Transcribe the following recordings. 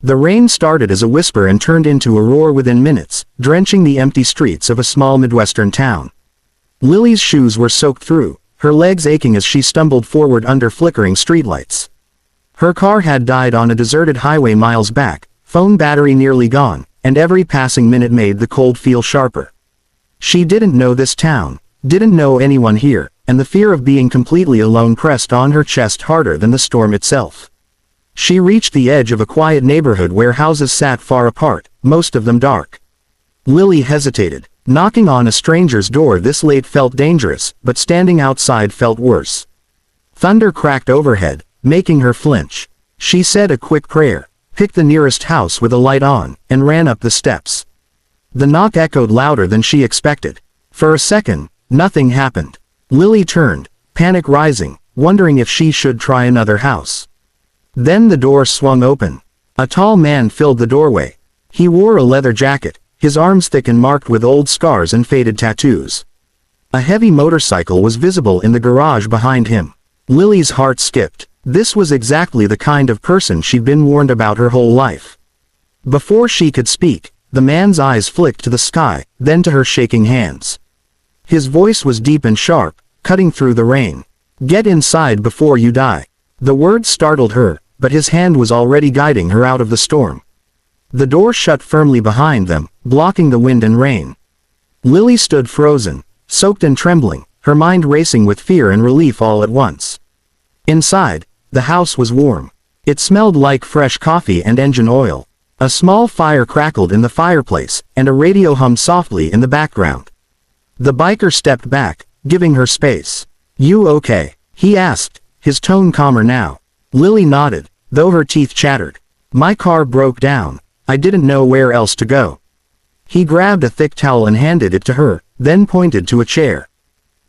The rain started as a whisper and turned into a roar within minutes, drenching the empty streets of a small Midwestern town. Lily's shoes were soaked through, her legs aching as she stumbled forward under flickering streetlights. Her car had died on a deserted highway miles back, phone battery nearly gone, and every passing minute made the cold feel sharper. She didn't know this town, didn't know anyone here, and the fear of being completely alone pressed on her chest harder than the storm itself. She reached the edge of a quiet neighborhood where houses sat far apart, most of them dark. Lily hesitated. Knocking on a stranger's door this late felt dangerous, but standing outside felt worse. Thunder cracked overhead, making her flinch. She said a quick prayer, picked the nearest house with a light on, and ran up the steps. The knock echoed louder than she expected. For a second, nothing happened. Lily turned, panic rising, wondering if she should try another house. Then the door swung open. A tall man filled the doorway. He wore a leather jacket, his arms thick and marked with old scars and faded tattoos. A heavy motorcycle was visible in the garage behind him. Lily's heart skipped. This was exactly the kind of person she'd been warned about her whole life. Before she could speak, the man's eyes flicked to the sky, then to her shaking hands. His voice was deep and sharp, cutting through the rain. "Get inside before you die." The words startled her, but his hand was already guiding her out of the storm. The door shut firmly behind them, blocking the wind and rain. Lily stood frozen, soaked and trembling, her mind racing with fear and relief all at once. Inside, the house was warm. It smelled like fresh coffee and engine oil. A small fire crackled in the fireplace, and a radio hummed softly in the background. The biker stepped back, giving her space. "You okay?" he asked, his tone calmer now. Lily nodded, though her teeth chattered. "My car broke down. I didn't know where else to go." He grabbed a thick towel and handed it to her, then pointed to a chair.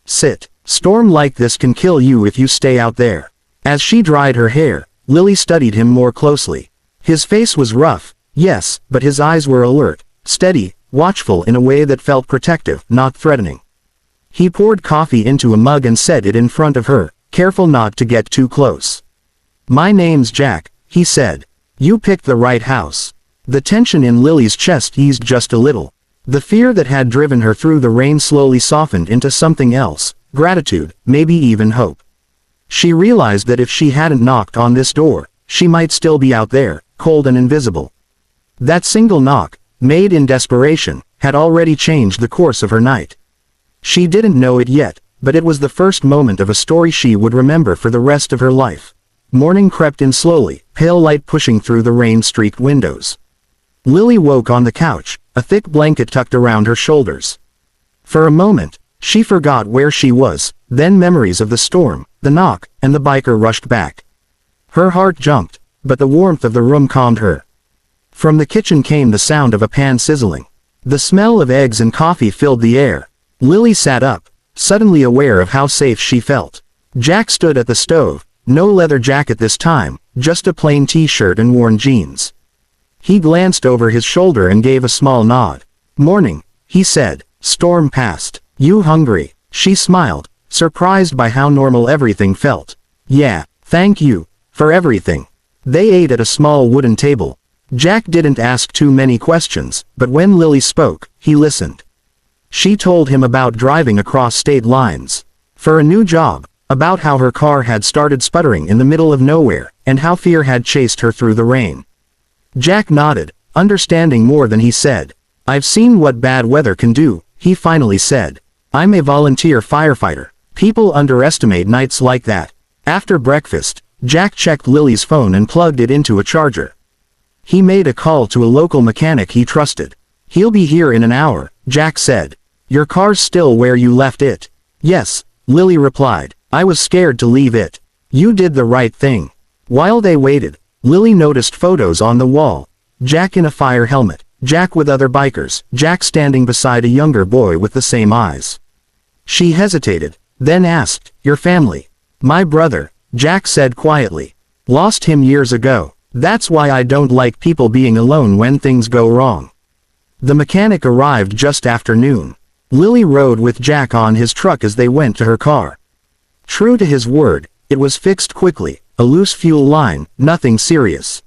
"Sit. Storm like this can kill you if you stay out there." As she dried her hair, Lily studied him more closely. His face was rough, yes, but his eyes were alert, steady, watchful in a way that felt protective, not threatening. He poured coffee into a mug and set it in front of her, careful not to get too close. "My name's Jack," he said. "You picked the right house." The tension in Lily's chest eased just a little. The fear that had driven her through the rain slowly softened into something else, gratitude, maybe even hope. She realized that if she hadn't knocked on this door, she might still be out there, cold and invisible. That single knock, made in desperation, had already changed the course of her night. She didn't know it yet, but it was the first moment of a story she would remember for the rest of her life. Morning crept in slowly, pale light pushing through the rain-streaked windows. Lily woke on the couch, a thick blanket tucked around her shoulders. For a moment, she forgot where she was, then memories of the storm, the knock, and the biker rushed back. Her heart jumped, but the warmth of the room calmed her. From the kitchen came the sound of a pan sizzling. The smell of eggs and coffee filled the air. Lily sat up, suddenly aware of how safe she felt. Jack stood at the stove, no leather jacket this time, just a plain t-shirt and worn jeans. He glanced over his shoulder and gave a small nod. "Morning," he said. "Storm passed. You hungry?" She smiled, surprised by how normal everything felt. "Yeah, thank you, for everything." They ate at a small wooden table. Jack didn't ask too many questions, but when Lily spoke, he listened. She told him about driving across state lines. For a new job, about how her car had started sputtering in the middle of nowhere, and how fear had chased her through the rain. Jack nodded, understanding more than he said. "I've seen what bad weather can do," he finally said. "I'm a volunteer firefighter. People underestimate nights like that." After breakfast, Jack checked Lily's phone and plugged it into a charger. He made a call to a local mechanic he trusted. "He'll be here in an hour," Jack said. "Your car's still where you left it?" "Yes," Lily replied. "I was scared to leave it." "You did the right thing." While they waited, Lily noticed photos on the wall. Jack in a fire helmet, Jack with other bikers, Jack standing beside a younger boy with the same eyes. She hesitated, then asked, "Your family?" "My brother," Jack said quietly. "Lost him years ago. That's why I don't like people being alone when things go wrong." The mechanic arrived just after noon. Lily rode with Jack on his truck as they went to her car. True to his word, it was fixed quickly, a loose fuel line, nothing serious.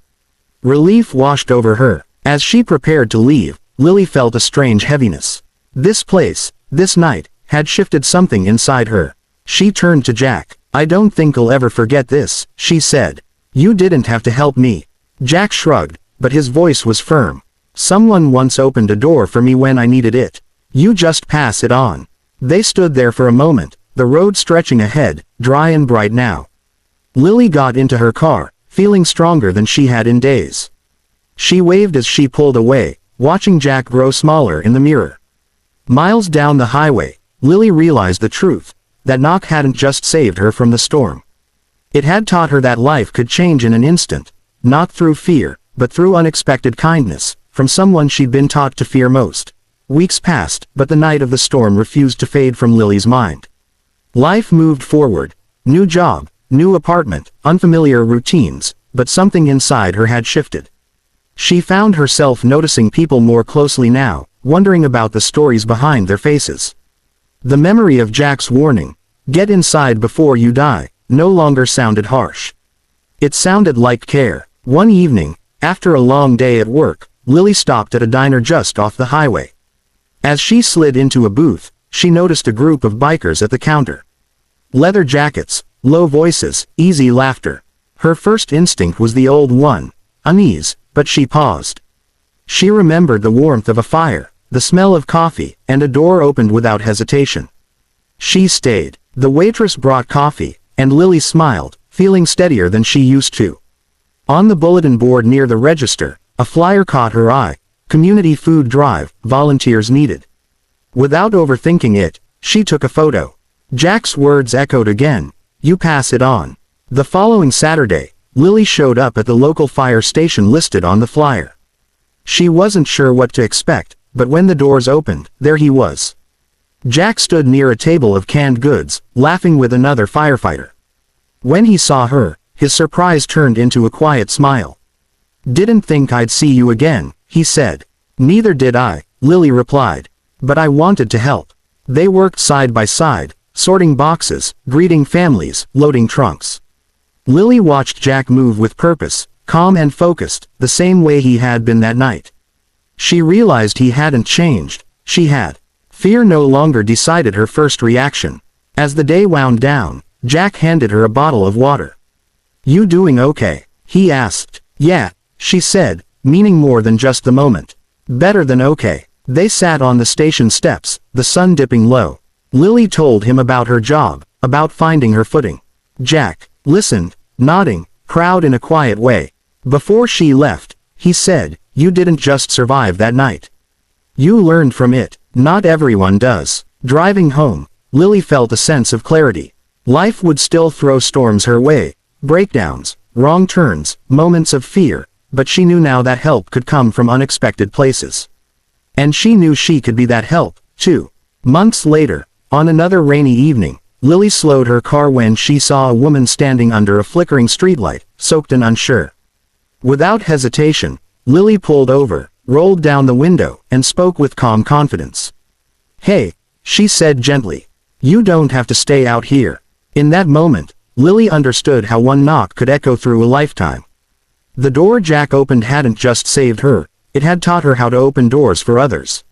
Relief washed over her. As she prepared to leave, Lily felt a strange heaviness. This place, this night, had shifted something inside her. She turned to Jack. "I don't think I'll ever forget this," she said. "You didn't have to help me." Jack shrugged, but his voice was firm. "Someone once opened a door for me when I needed it. You just pass it on." They stood there for a moment, the road stretching ahead, dry and bright now. Lily got into her car, feeling stronger than she had in days. She waved as she pulled away, watching Jack grow smaller in the mirror. Miles down the highway, Lily realized the truth, that knock hadn't just saved her from the storm. It had taught her that life could change in an instant, not through fear, but through unexpected kindness, from someone she'd been taught to fear most. Weeks passed, but the night of the storm refused to fade from Lily's mind. Life moved forward. New job, new apartment, unfamiliar routines, but something inside her had shifted. She found herself noticing people more closely now, wondering about the stories behind their faces. The memory of Jack's warning, "Get inside before you die," no longer sounded harsh. It sounded like care. One evening, after a long day at work, Lily stopped at a diner just off the highway. As she slid into a booth, she noticed a group of bikers at the counter. Leather jackets, low voices, easy laughter. Her first instinct was the old one, unease, but she paused. She remembered the warmth of a fire, the smell of coffee, and a door opened without hesitation. She stayed. The waitress brought coffee, and Lily smiled, feeling steadier than she used to. On the bulletin board near the register, a flyer caught her eye. Community food drive, volunteers needed. Without overthinking it, she took a photo. Jack's words echoed again, "You pass it on." The following Saturday, Lily showed up at the local fire station listed on the flyer. She wasn't sure what to expect, but when the doors opened, there he was. Jack stood near a table of canned goods, laughing with another firefighter. When he saw her, his surprise turned into a quiet smile. "Didn't think I'd see you again," he said. "Neither did I," Lily replied. "But I wanted to help." They worked side by side, sorting boxes, greeting families, loading trunks. Lily watched Jack move with purpose, calm and focused, the same way he had been that night. She realized he hadn't changed, she had. Fear no longer decided her first reaction. As the day wound down, Jack handed her a bottle of water. "You doing okay?" he asked. "Yeah," she said, meaning more than just the moment. "Better than okay." They sat on the station steps, the sun dipping low. Lily told him about her job, about finding her footing. Jack listened, nodding, proud in a quiet way. Before she left, he said, "You didn't just survive that night. You learned from it." Not everyone does. Driving home, Lily felt a sense of clarity. Life would still throw storms her way, breakdowns, wrong turns, moments of fear, but she knew now that help could come from unexpected places. And she knew she could be that help, too. Months later, on another rainy evening, Lily slowed her car when she saw a woman standing under a flickering streetlight, soaked and unsure. Without hesitation, Lily pulled over, rolled down the window, and spoke with calm confidence. "Hey," she said gently. "You don't have to stay out here." In that moment, Lily understood how one knock could echo through a lifetime. The door Jack opened hadn't just saved her, it had taught her how to open doors for others.